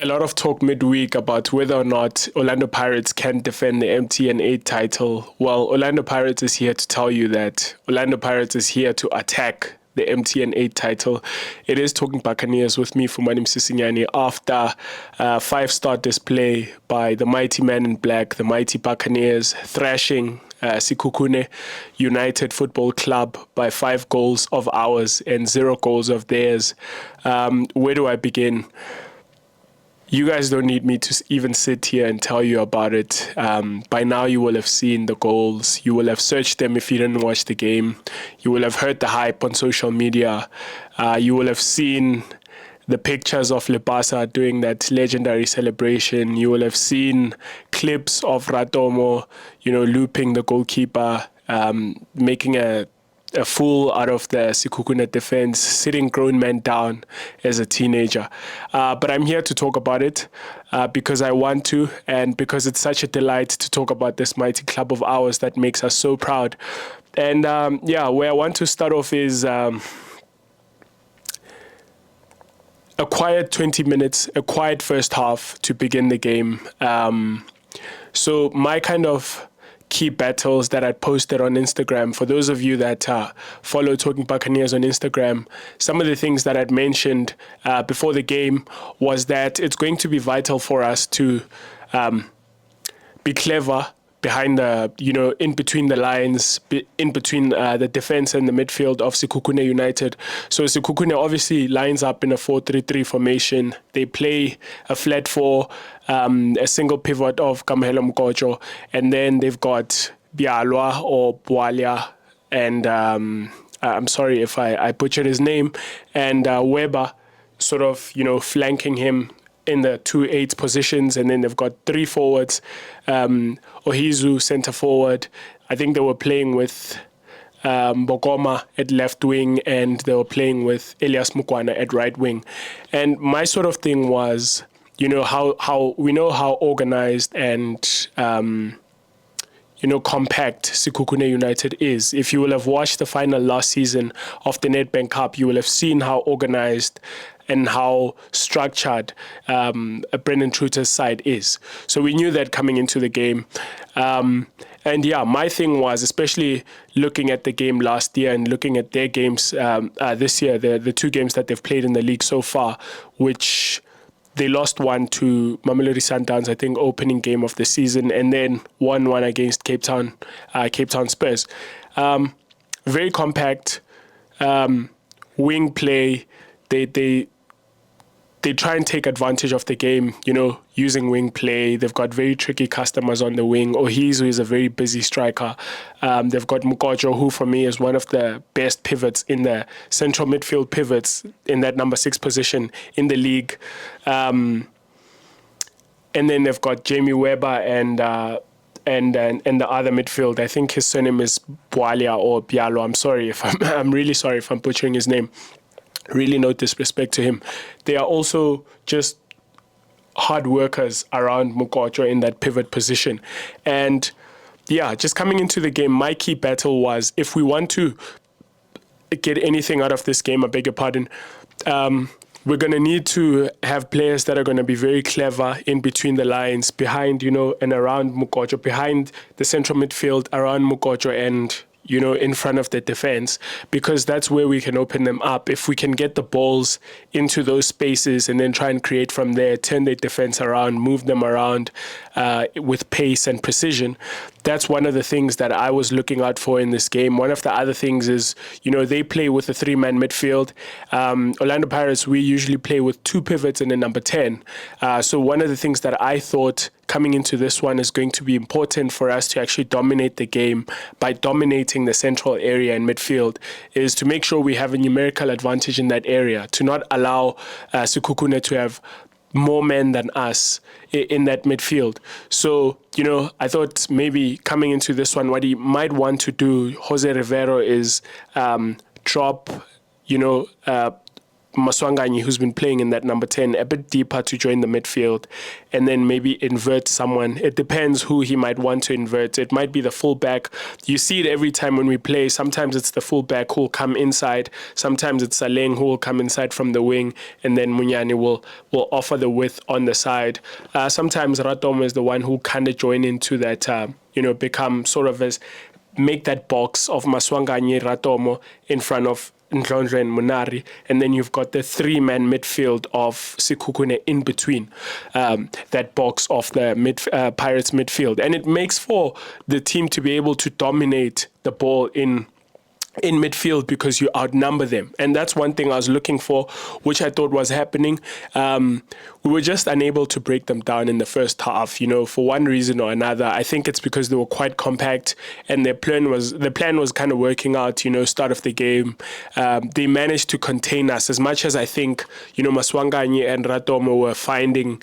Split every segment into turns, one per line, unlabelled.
a lot of talk midweek about whether or not Orlando Pirates can defend the MTN 8 title. Well, Orlando Pirates is here to tell you that Orlando Pirates is here to attack the MTN 8 title. It is Talking Buccaneers with me, Fumane, after a five-star display by the mighty man in black, the mighty Buccaneers, thrashing Sekhukhune United Football Club by 5 goals of ours and 0 goals of theirs. Where do I begin? You guys don't need me to even sit here and tell you about it. By now, you will have seen the goals. You will have searched them if you didn't watch the game. You will have heard the hype on social media. You will have seen the pictures of Lepasa doing that legendary celebration. You will have seen clips of Ratomo, looping the goalkeeper, making a fool out of the Sekhukhune defense, sitting grown men down as a teenager. But I'm here to talk about it because I want to, and because it's such a delight to talk about this mighty club of ours that makes us so proud. And where I want to start off is a quiet 20 minutes, a quiet first half to begin the game. So my kind of key battles that I posted on Instagram, for those of you that follow Talking Buccaneers on Instagram, some of the things that I'd mentioned before the game was that it's going to be vital for us to be clever behind the, in between the lines, in between the defense and the midfield of Sekhukhune United. So Sekhukhune obviously lines up in a 4-3-3 formation. They play a flat 4, a single pivot of Kamohelo Mkojo, and then they've got Bialwa or Bwalia, and I'm sorry if I butchered his name, and Weber sort of, flanking him in the 2-8 positions, and then they've got 3 forwards, Ohizu center forward. I think they were playing with Bokoma at left wing, and they were playing with Elias Mukwana at right wing. And my sort of thing was, how we know how organized and compact Sekhukhune United is. If you will have watched the final last season of the Nedbank Cup, you will have seen how organized and how structured Brendan Trutter's side is. So we knew that coming into the game. My thing was, especially looking at the game last year and looking at their games this year, the 2 games that they've played in the league so far, which they lost one to Mamelodi Sundowns, I think, opening game of the season, and then 1-1 against Cape Town Spurs. Very compact, wing play. They try and take advantage of the game, using wing play. They've got very tricky customers on the wing. Ohizu is a very busy striker. They've got Mkojo, who for me is one of the best pivots in the central midfield pivots in that number 6 position in the league. And then they've got Jamie Weber and the other midfield. I think his surname is Bwalia or Bialo. I'm sorry I'm really sorry if I'm butchering his name. Really no disrespect to him. They are also just hard workers around Mukojo in that pivot position. And just coming into the game, my key battle was, if we want to get anything out of this game, I beg your pardon, we're going to need to have players that are going to be very clever in between the lines, behind, and around Mukojo, behind the central midfield, around Mukojo, and in front of the defense, because that's where we can open them up. If we can get the balls into those spaces and then try and create from there, turn their defense around, move them around with pace and precision, that's one of the things that I was looking out for in this game. One of the other things is, they play with a 3-man midfield. Orlando Pirates, we usually play with 2 pivots and a number 10. So one of the things that I thought coming into this one is going to be important for us to actually dominate the game by dominating the central area in midfield is to make sure we have a numerical advantage in that area, to not allow Sekhukhune to have more men than us in that midfield. So, I thought maybe coming into this one, what he might want to do, Jose Rivero, is drop, Maswanganyi, who's been playing in that number 10, a bit deeper to join the midfield, and then maybe invert someone. It depends who he might want to invert. It might be the fullback. You see it every time when we play. Sometimes it's the fullback who will come inside. Sometimes it's Saleng who will come inside from the wing, and then Munyani will offer the width on the side. Sometimes Ratomo is the one who kind of join into that, become sort of as make that box of Maswanganyi, Ratomo in front of Ndlondlo and Munari, and then you've got the 3-man midfield of Sekhukhune in between that box of the Pirates midfield. And it makes for the team to be able to dominate the ball in midfield because you outnumber them. And that's one thing I was looking for, which I thought was happening. We were just unable to break them down in the first half, for one reason or another. I think it's because they were quite compact and the plan was kind of working out, start of the game. They managed to contain us as much as I think, Maswanganyi and Ratomo were finding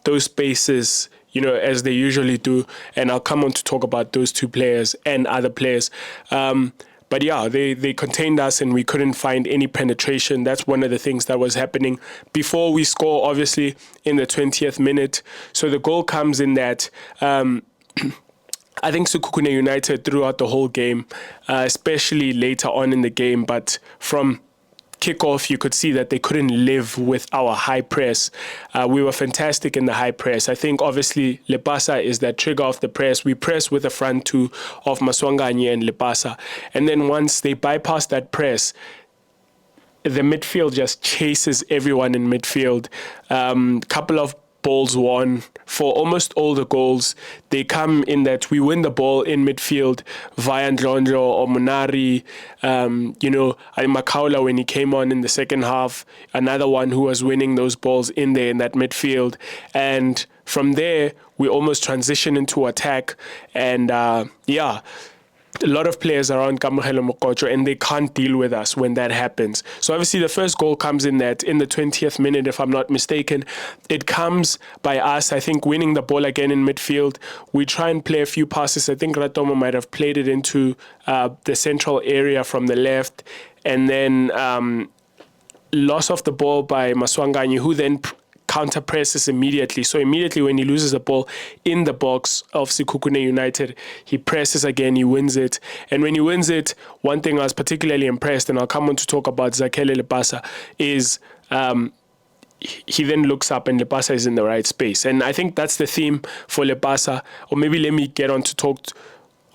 those spaces, as they usually do. And I'll come on to talk about those two players and other players. But yeah, they contained us and we couldn't find any penetration. That's one of the things that was happening before we score, obviously, in the 20th minute. So the goal comes in that I think Sekhukhune United throughout the whole game, especially later on in the game, but from kickoff, you could see that they couldn't live with our high press. We were fantastic in the high press. I think obviously Lepasa is that trigger of the press. We press with the front two of Maswanganyi and Lepasa. And then once they bypass that press, the midfield just chases everyone in midfield. Couple of balls won for almost all the goals. They come in that we win the ball in midfield via Ndlondlo or Munari. Makaula, when he came on in the second half, another one who was winning those balls in there in that midfield. And from there, we almost transition into attack. And a lot of players around Kamohelo Mokocho and they can't deal with us when that happens. So obviously the first goal comes in that in the 20th minute, if I'm not mistaken. It comes by us, I think, winning the ball again in midfield. We try and play a few passes. I think Ratomo might have played it into the central area from the left. And then loss of the ball by Maswanganyi, who then counter presses immediately. So immediately when he loses the ball in the box of Sekhukhune United, he presses again, he wins it. And when he wins it, one thing I was particularly impressed, and I'll come on to talk about Zakhele Lepasa, is he then looks up and Lepasa is in the right space. And I think that's the theme for Lepasa. Or maybe let me get on to talk,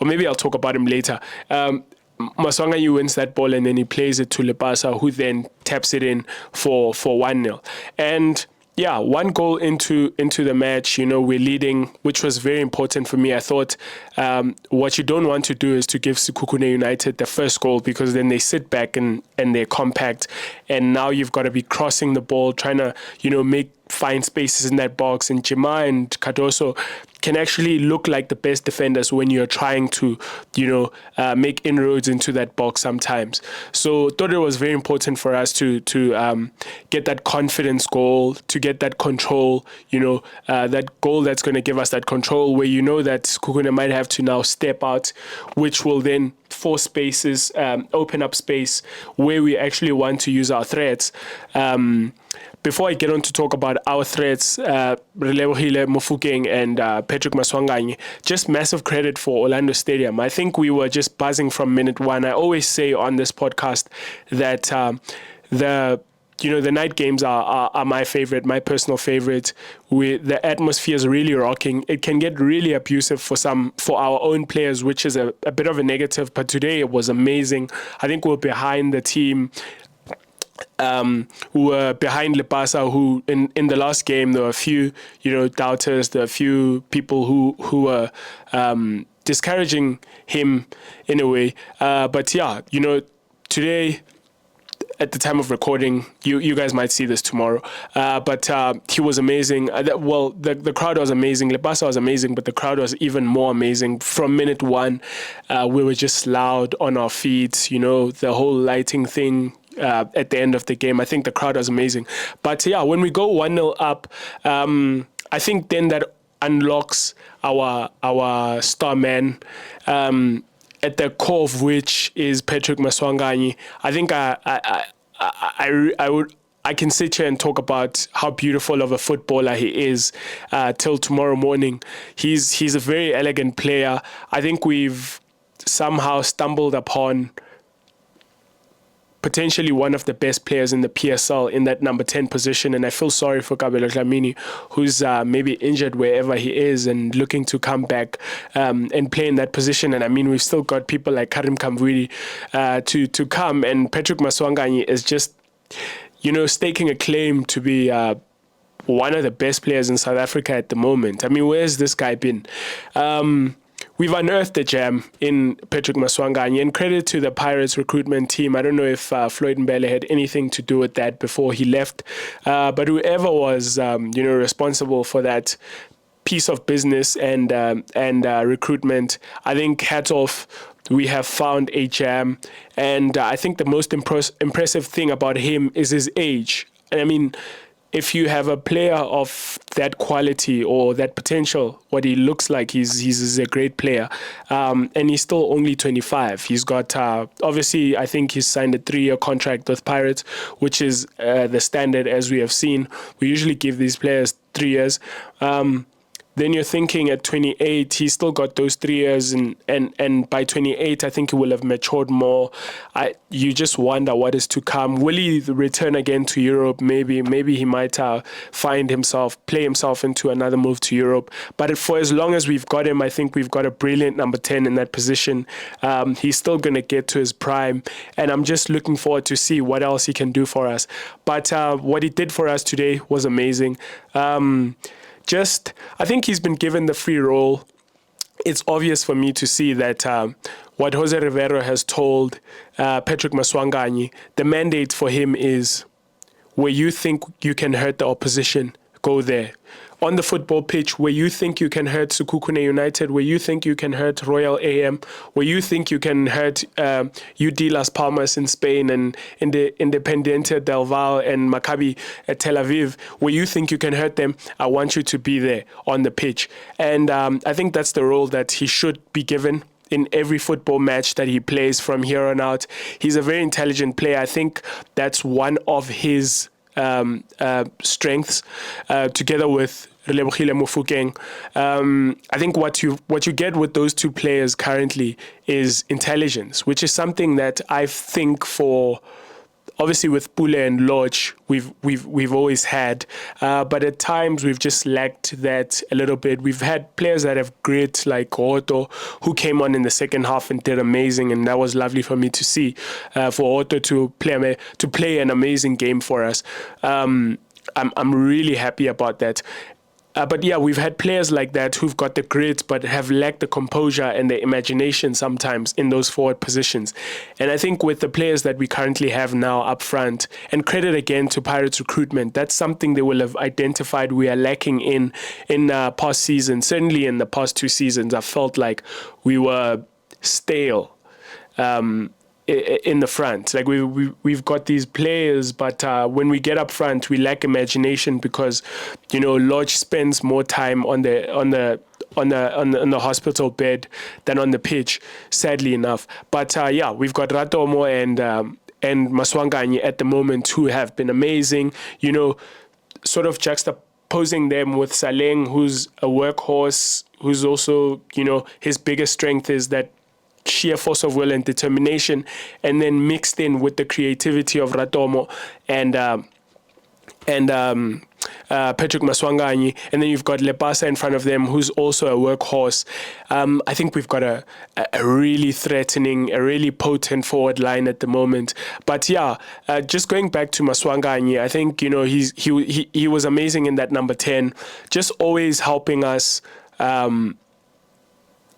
or maybe I'll talk about him later. Maswanganyi wins that ball and then he plays it to Lepasa, who then taps it in for 1-0. And yeah, one goal into the match, we're leading, which was very important for me. I thought what you don't want to do is to give Sekhukhune United the first goal, because then they sit back and they're compact. And now you've got to be crossing the ball, trying to, find spaces in that box. And Jima and Cardoso can actually look like the best defenders when you're trying to, make inroads into that box sometimes. So thought it was very important for us to get that confidence goal, to get that control, that goal that's going to give us that control where that Sekhukhune might have to now step out, which will then force spaces, open up space where we actually want to use our threats. Before I get on to talk about our threats, Relebohile Mofokeng and Patrick Maswanganyi, just massive credit for Orlando Stadium. I think we were just buzzing from minute one. I always say on this podcast that the night games are my favorite, my personal favorite. The atmosphere is really rocking. It can get really abusive for our own players, which is a bit of a negative. But today it was amazing. I think we're behind the team. Who were behind Lepasa, who in the last game there were a few doubters, there were a few people who were discouraging him in a way. But yeah, today at the time of recording, you guys might see this tomorrow. But he was amazing. The crowd was amazing. Lepasa was amazing, but the crowd was even more amazing. From minute one, we were just loud on our feet. The whole lighting thing. At the end of the game, I think the crowd was amazing. But yeah, when we go 1-0 up, I think then that unlocks our star man, at the core of which is Patrick Maswanganyi. I think I I can sit here and talk about how beautiful of a footballer he is till tomorrow morning. He's a very elegant player. I think we've somehow stumbled upon potentially one of the best players in the PSL in that number 10 position. And I feel sorry for Kabelo Dlamini, who's maybe injured wherever he is and looking to come back and play in that position. And I mean, we've still got people like Karim Kamvidi to come. And Patrick Maswanganyi is just, staking a claim to be one of the best players in South Africa at the moment. I mean, where's this guy been? We've unearthed the gem in Patrick Maswanganyi, and credit to the Pirates recruitment team. I don't know if Floyd Mbele had anything to do with that before he left, but whoever was, responsible for that piece of business and recruitment, I think hats off. We have found a gem, and I think the most impressive thing about him is his age. I mean, if you have a player of that quality or that potential, what he looks like, he's a great player. And he's still only 25. He's got, obviously, I think he's signed a 3-year contract with Pirates, which is the standard as we have seen. We usually give these players 3 years. Then you're thinking at 28, he's still got those 3 years, and by 28, I think he will have matured more. You just wonder what is to come. Will he return again to Europe? Maybe he might play himself into another move to Europe. But for as long as we've got him, I think we've got a brilliant number 10 in that position. He's still going to get to his prime, and I'm just looking forward to see what else he can do for us. But what he did for us today was amazing. I think he's been given the free role. It's obvious for me to see that what Jose Rivero has told Patrick Maswanganyi, the mandate for him is where you think you can hurt the opposition, go there. On the football pitch, where you think you can hurt Sekhukhune United, where you think you can hurt Royal AM, where you think you can hurt UD Las Palmas in Spain and Independiente del Valle and Maccabi at Tel Aviv, where you think you can hurt them, I want you to be there on the pitch. And I think that's the role that he should be given in every football match that he plays from here on out. He's a very intelligent player. I think that's one of his strengths, together with Zakhele Lepasa. I think what you get with those two players currently is intelligence, which is something that I think for obviously with Pule and Lodge we've always had, but at times we've just lacked that a little bit. We've had players that have grit like Otto, who came on in the second half and did amazing, and that was lovely for me to see. For Otto to play an amazing game for us, I'm really happy about that. But yeah, we've had players like that who've got the grit but have lacked the composure and the imagination sometimes in those forward positions. And I think with the players that we currently have now up front, and credit again to Pirates recruitment, that's something they will have identified we are lacking in past seasons. Certainly in the past 2 seasons, I felt like we were stale. In the front, like we've got these players, but when we get up front, we lack imagination because, Lodge spends more time on the hospital bed than on the pitch, sadly enough. But yeah, we've got Ratomo and Maswanganyi at the moment who have been amazing. Sort of juxtaposing them with Saleng, who's a workhorse, who's also his biggest strength is that sheer force of will and determination, and then mixed in with the creativity of Ratomo and Patrick Maswanganyi, and then you've got Lepasa in front of them, who's also a workhorse. I think we've got a really threatening, a really potent forward line at the moment. But yeah, just going back to Maswanganyi, I think he was amazing in that number 10, just always helping us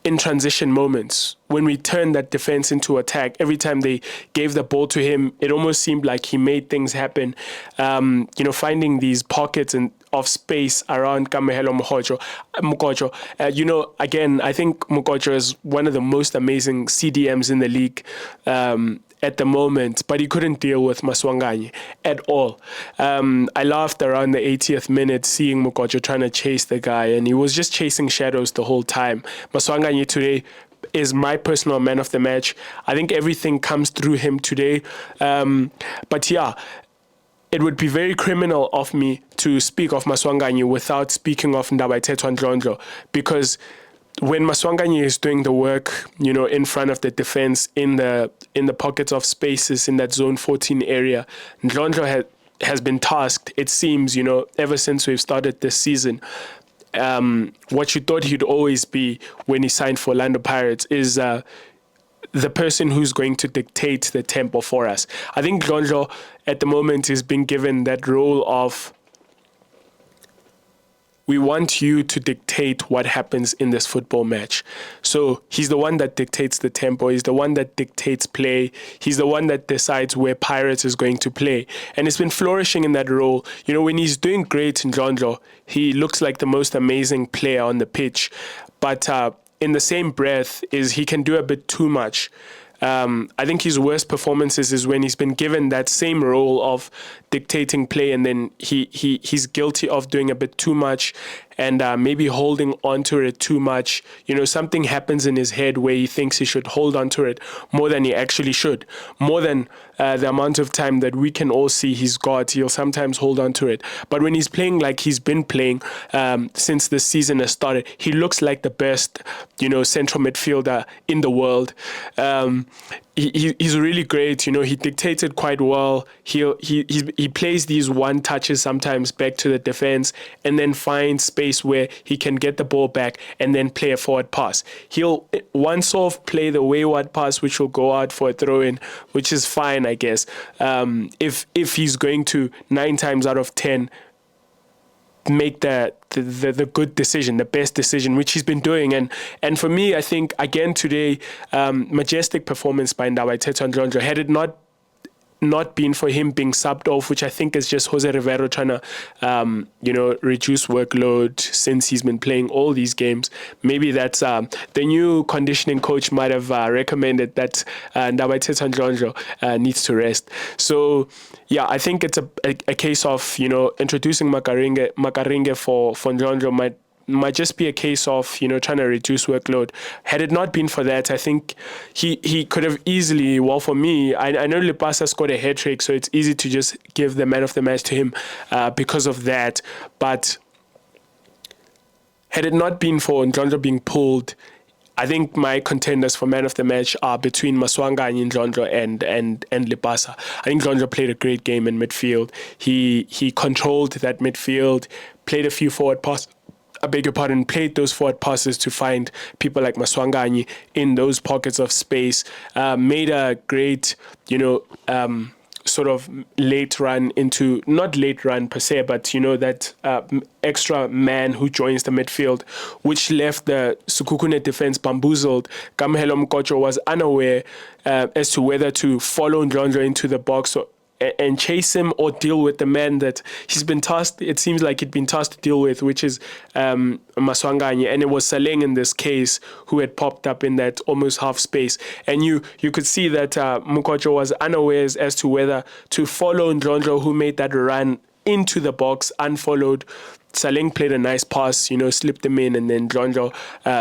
in transition moments. When we turned that defense into attack, every time they gave the ball to him, it almost seemed like he made things happen. Finding these pockets of space around Kamohelo Mokotjo. Again, I think Mokotjo is one of the most amazing CDMs in the league at the moment, but he couldn't deal with Maswanganyi at all. I laughed around the 80th minute seeing Mokotjo trying to chase the guy, and he was just chasing shadows the whole time. Maswanganyi today is my personal man of the match. I think everything comes through him today. But yeah, it would be very criminal of me to speak of Maswanganyi without speaking of Ndabayithethwa Ndlondlo, because when Maswanganyi is doing the work, in front of the defense, in the pockets of spaces in that zone 14 area, Ndlondlo has been tasked, it seems, ever since we've started this season. What you thought he'd always be when he signed for Orlando Pirates is the person who's going to dictate the tempo for us. I think Ndlondlo at the moment is being given that role of, we want you to dictate what happens in this football match. So he's the one that dictates the tempo. He's the one that dictates play. He's the one that decides where Pirates is going to play. And it's been flourishing in that role. When he's doing great in Ndlondlo, he looks like the most amazing player on the pitch. But in the same breath, he can do a bit too much. I think his worst performances is when he's been given that same role of dictating play, and then he's guilty of doing a bit too much and maybe holding onto it too much. Something happens in his head where he thinks he should hold onto it more than he actually should. More than the amount of time that we can all see he's got, he'll sometimes hold onto it. But when he's playing like he's been playing since the season has started, he looks like the best, central midfielder in the world. He's really great. He dictates it quite well. He plays these one touches sometimes back to the defense and then finds space where he can get the ball back and then play a forward pass. He'll once off play the wayward pass, which will go out for a throw in, which is fine, I guess. If he's going to 9 times out of 10 make the good decision, the best decision, which he's been doing. And for me, I think, again today, majestic performance by Ndabayithethwa Ndlondlo. Had it not been for him being subbed off, which I think is just Jose Rivero trying to, reduce workload since he's been playing all these games. Maybe that's the new conditioning coach might have recommended that Ndabayithethwa Ndlondlo needs to rest. So, yeah, I think it's a case of, introducing Makaringe for Ndlondlo might just be a case of, trying to reduce workload. Had it not been for that, I think he could have easily, well, for me, I know Lepasa scored a hat-trick, so it's easy to just give the man of the match to him because of that. But had it not been for Ndlondlo being pulled, I think my contenders for man of the match are between Maswanganyi, Ndlondlo, and Lepasa. I think Ndlondlo played a great game in midfield. He controlled that midfield, played a few forward passes. Played those forward passes to find people like Maswanganyi in those pockets of space, made a great, sort of late run into, not late run per se, but, that extra man who joins the midfield, which left the Sekhukhune defense bamboozled. Zakhele Lepasa was unaware as to whether to follow Ndlondlo into the box and chase him or deal with the man that he's been tasked. It seems like he'd been tasked to deal with, which is Maswanganyi, and it was Saleng in this case who had popped up in that almost half space. And you could see that Mukocho was unaware as to whether to follow Ndlondlo, who made that run into the box unfollowed. Saleng played a nice pass, slipped him in, and then Ndlondlo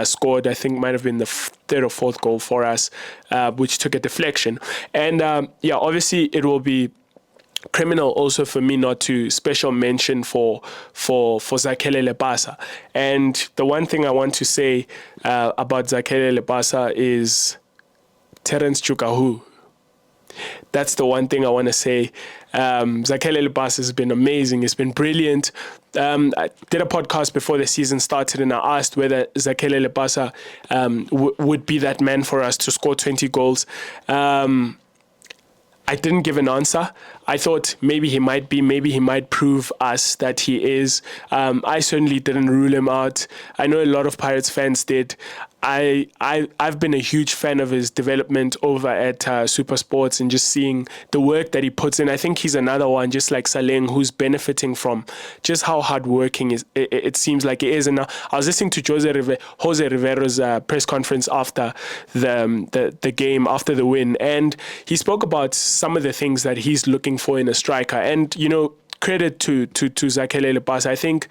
scored. I think might have been the third or fourth goal for us, which took a deflection. And obviously it will be criminal also for me not to special mention for Zakhele Lepasa. And the one thing I want to say about Zakhele Lepasa is Terence Chukahu. That's the one thing I want to say. Zakhele Lepasa has been amazing. It's been brilliant. I did a podcast before the season started, and I asked whether Zakhele Lepasa would be that man for us to score 20 goals. I didn't give an answer. I thought maybe he might be, maybe he might prove us that he is. I certainly didn't rule him out. I know a lot of Pirates fans did. I've been a huge fan of his development over at Super Sports and just seeing the work that he puts in. I think he's another one, just like Saleng, who's benefiting from just how hardworking it seems like he is. And I was listening to Jose Rivero's press conference after the game, after the win, and he spoke about some of the things that he's looking for in a striker. And, credit to Zakhele Lepasa. I think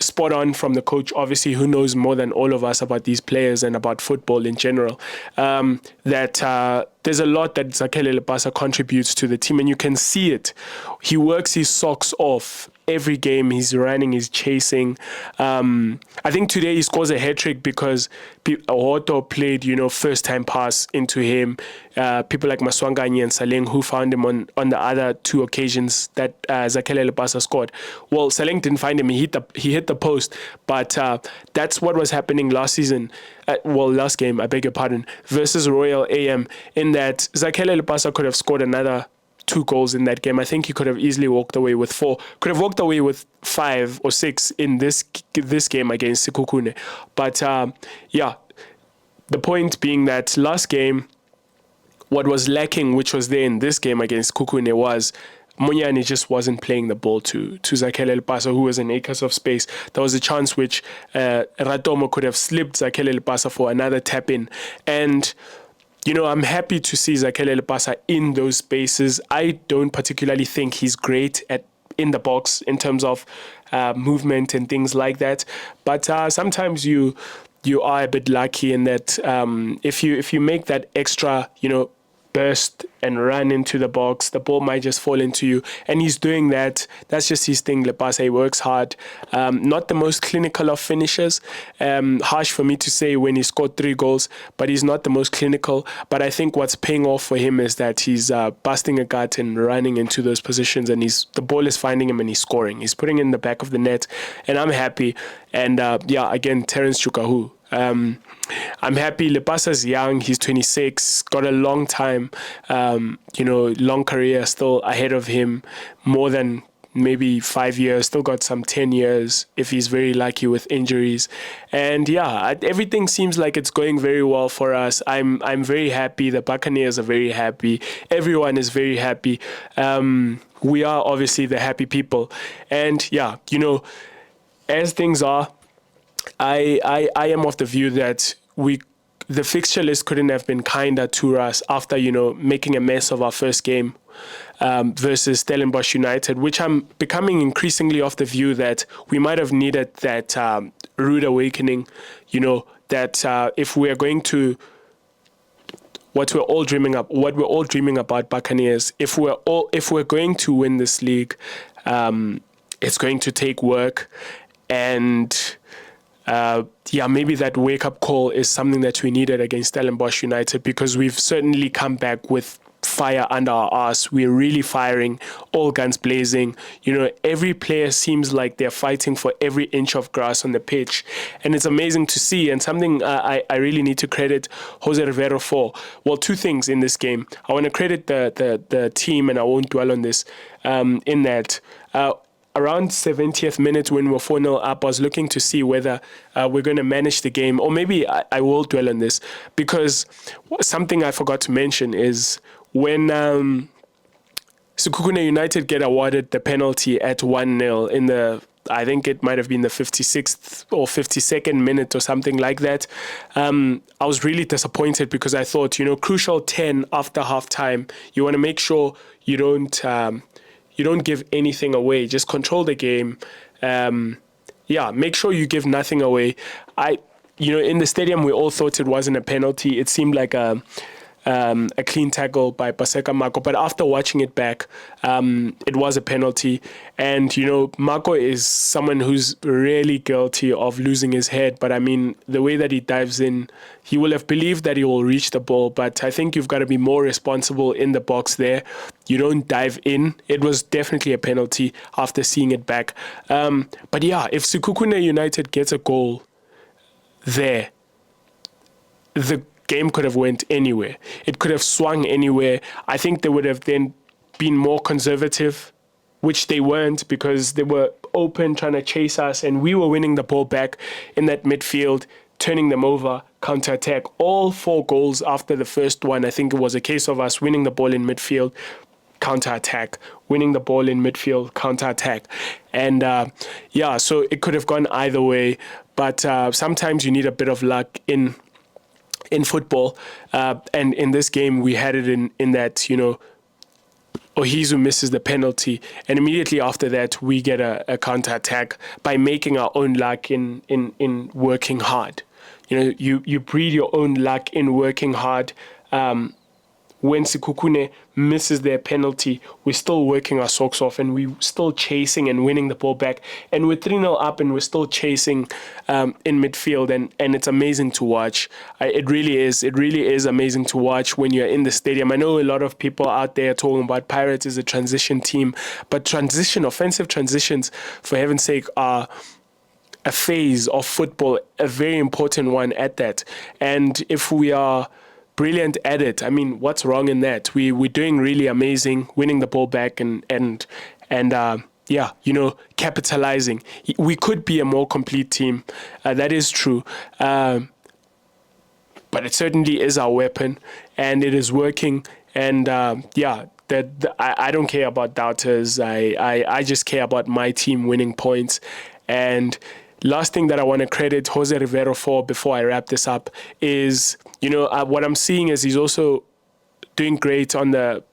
spot on from the coach, obviously, who knows more than all of us about these players and about football in general, that there's a lot that Zakhele Lepasa contributes to the team, and you can see it. He works his socks off every game. He's running, he's chasing. I think today he scores a hat-trick because Otto played, first time pass into him. People like Maswanganyi and Saleng, who found him on the other two occasions that Zakhele Lepasa scored. Well, Saleng didn't find him. He hit the post, but that's what was happening last season. Last game, I beg your pardon, versus Royal AM, in that Zakhele Lepasa could have scored another 2 goals in that game. I think he could have easily walked away with 4. Could have walked away with 5 or 6 in this game against Sekhukhune. But the point being that last game, what was lacking, which was there in this game against Sekhukhune, was Munyane just wasn't playing the ball to Zakhele Lepasa, who was in acres of space. There was a chance which Ratomo could have slipped Zakhele Lepasa for another tap in. And I'm happy to see Zakhele Lepasa in those spaces. I don't particularly think he's great in the box in terms of movement and things like that. But sometimes you are a bit lucky in that if you make that extra, burst and run into the box, the ball might just fall into you. And he's doing that. That's just his thing, Lepasa. He works hard. Not the most clinical of finishers. Harsh for me to say when he scored 3 goals, but he's not the most clinical. But I think what's paying off for him is that he's busting a gut and running into those positions, and the ball is finding him and he's scoring. He's putting it in the back of the net, and I'm happy. And again, Terence Chukahu. I'm happy. Lepasa's young. He's 26. Got a long time, long career still ahead of him. More than maybe 5 years. Still got some 10 years if he's very lucky with injuries. And everything seems like it's going very well for us. I'm very happy. The Buccaneers are very happy. Everyone is very happy. We are obviously the happy people. And as things are, I am of the view that the fixture list couldn't have been kinder to us after making a mess of our first game versus Stellenbosch United, which I'm becoming increasingly of the view that we might have needed that rude awakening. That if we are going to what we're all dreaming about Buccaneers, if we're going to win this league, it's going to take work. And maybe that wake-up call is something that we needed against Stellenbosch United, because we've certainly come back with fire under our arse. We're really firing, all guns blazing. Every player seems like they're fighting for every inch of grass on the pitch. And it's amazing to see, and something I really need to credit Jose Rivero for. Well, 2 things in this game. I want to credit the team, and I won't dwell on this, in that around 70th minute when we're 4-0 up, I was looking to see whether we're going to manage the game, or maybe I will dwell on this, because something I forgot to mention is when Sekhukhune United get awarded the penalty at 1-0 in I think it might have been the 56th or 52nd minute or something like that. I was really disappointed because I thought, crucial 10 after halftime, you want to make sure you don't give anything away. Just control the game. Make sure you give nothing away. In the stadium, we all thought it wasn't a penalty. It seemed like a clean tackle by Paseka Mako. But after watching it back, it was a penalty. And, Mako is someone who's really guilty of losing his head. But, the way that he dives in, he will have believed that he will reach the ball. But I think you've got to be more responsible in the box there. You don't dive in. It was definitely a penalty after seeing it back. If Sekhukhune United gets a goal there, the game could have went anywhere. It could have swung anywhere. I think they would have then been more conservative, which they weren't, because they were open, trying to chase us, and we were winning the ball back in that midfield, turning them over, counter-attack. All 4 goals after the first one, I think it was a case of us winning the ball in midfield, counter-attack, winning the ball in midfield, counter-attack. And so it could have gone either way, but sometimes you need a bit of luck in football, and in this game we had it in that Ohizu misses the penalty, and immediately after that, we get a counter attack by making our own luck in working hard. You breed your own luck in working hard. When Sekhukhune misses their penalty, we're still working our socks off and we're still chasing and winning the ball back. And we're 3-0 up and we're still chasing in midfield. And it's amazing to watch. It really is. It really is amazing to watch when you're in the stadium. I know a lot of people out there talking about Pirates as a transition team, but offensive transitions, for heaven's sake, are a phase of football, a very important one at that. And if we are brilliant at it, I mean, what's wrong in that? We're doing really amazing, winning the ball back and capitalizing. We could be a more complete team. That is true. But it certainly is our weapon, and it is working. And I don't care about doubters. I just care about my team winning points. And last thing that I want to credit Jose Rivero for before I wrap this up is, what I'm seeing is he's also doing great on the,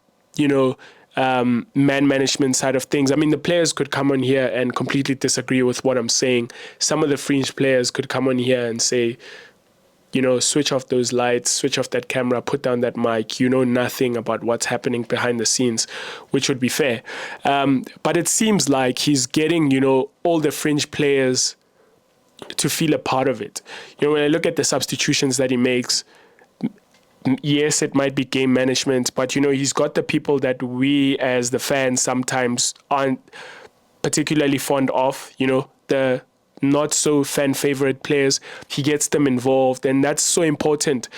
man management side of things. I mean, the players could come on here and completely disagree with what I'm saying. Some of the fringe players could come on here and say, switch off those lights, switch off that camera, put down that mic. You know nothing about what's happening behind the scenes, which would be fair. But it seems like he's getting, all the fringe players to feel a part of it. When I look at the substitutions that he makes, yes, it might be game management, but he's got the people that we as the fans sometimes aren't particularly fond of, the not so fan favorite players. He gets them involved, and that's so important.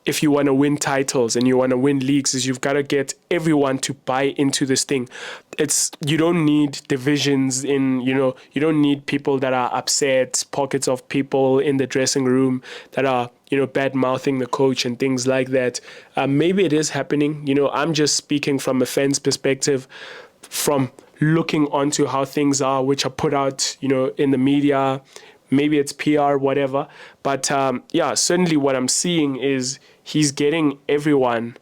If you want to win titles and you want to win leagues, is you've got to get everyone to buy into this thing. You don't need divisions you don't need people that are upset, pockets of people in the dressing room that are, bad mouthing the coach and things like that. Maybe it is happening. I'm just speaking from a fan's perspective, from looking onto how things are, which are put out, in the media. Maybe it's PR, whatever. But certainly what I'm seeing is he's getting everyone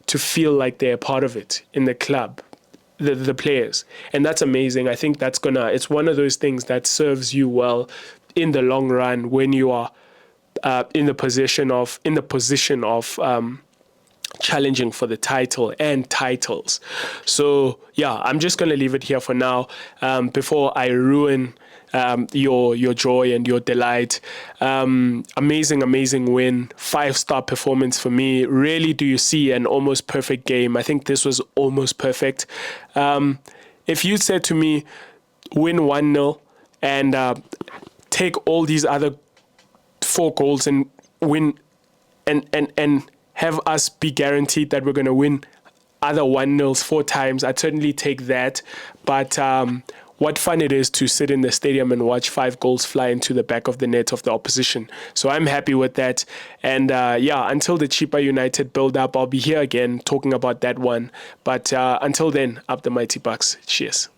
to feel like they're part of it in the club, the players. And that's amazing. I think it's one of those things that serves you well in the long run when you are in the position of challenging for the title and titles. So I'm just going to leave it here for now before I ruin your joy and your delight. Amazing win, 5-star performance for me. Rarely do you see an almost perfect game. I think this was almost perfect. If you said to me, win 1-0 and take all these other 4 goals and win and have us be guaranteed that we're going to win other 1-0s 4 times, I'd certainly take that. But what fun it is to sit in the stadium and watch 5 goals fly into the back of the net of the opposition. So I'm happy with that. And until the Chippa United build up, I'll be here again talking about that one. But until then, up the mighty Bucks. Cheers.